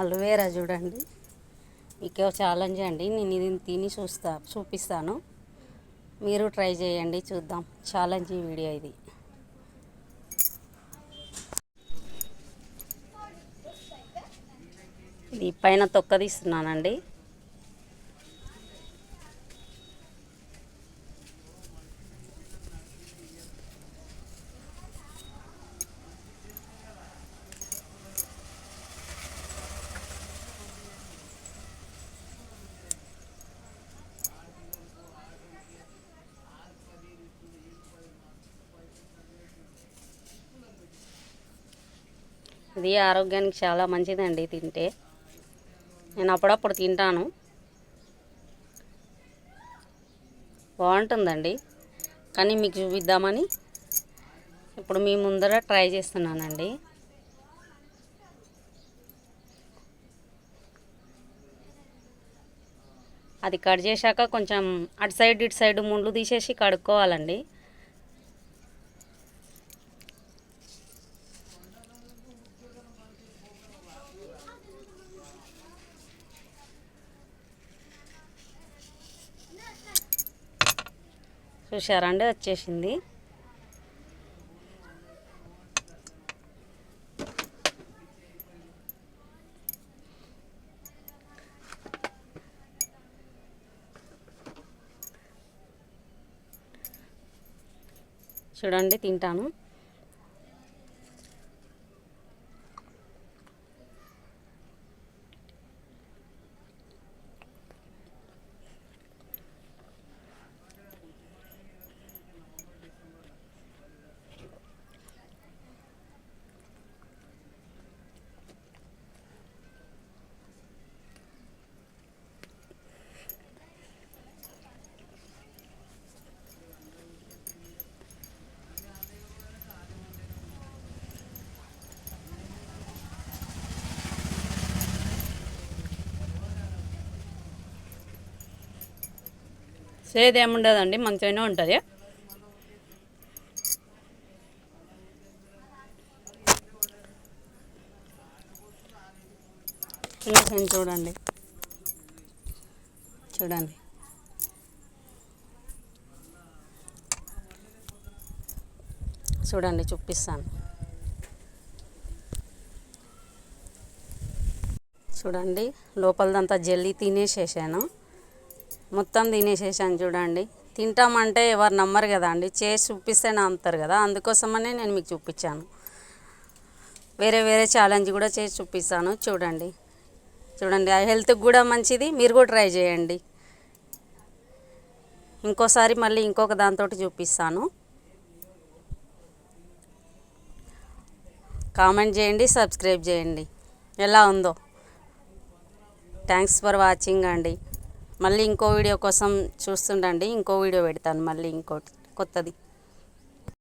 Aloe vera చూడండి, మీకు challenge అండి. నేను ఇది తిని చూపిస్తాను, మీరు ట్రై చేయండి, చూద్దాం. ఛాలెంజ్ వీడియో ఇది. ఇది పైన తొక్క తీస్తున్నానండి. ఇది ఆరోగ్యానికి చాలా మంచిదండి తింటే. నేను అప్పుడప్పుడు తింటాను, బాగుంటుందండి. కానీ మీకు చూపిద్దామని ఇప్పుడు మీ ముందర ట్రై చేస్తున్నానండి. అది కట్ చేశాక కొంచెం అటు సైడ్ ఇటు సైడ్ ముళ్ళు తీసేసి కడుక్కోవాలండి. చూసారండి, వచ్చేసింది. చూడండి, తింటాను. సేదేముండదండి, మంచిగానే ఉంటుంది. చూడండి చూడండి, చూడండి, చూపిస్తాను. చూడండి, లోపలదంతా జెల్లీ తినేసేసాను, మొత్తం తినేసేసాను. చూడండి, తింటామంటే ఎవరు నమ్మరు కదా అండి, చేసి చూపిస్తే నమ్ముతారు కదా, అందుకోసమనే నేను మీకు చూపించాను. వేరే వేరే ఛాలెంజ్ కూడా చేసి చూపిస్తాను. చూడండి చూడండి, హెల్త్కి కూడా మంచిది, మీరు కూడా ట్రై చేయండి. ఇంకోసారి మళ్ళీ ఇంకొక దాంతో చూపిస్తాను. కామెంట్ చేయండి, సబ్స్క్రైబ్ చేయండి, ఎలా ఉందో. థ్యాంక్స్ ఫర్ వాచింగ్ అండి. మళ్ళీ ఇంకో వీడియో కోసం చూస్తుండండి, ఇంకో వీడియో పెడతాను, మళ్ళీ ఇంకోటి కొత్తది.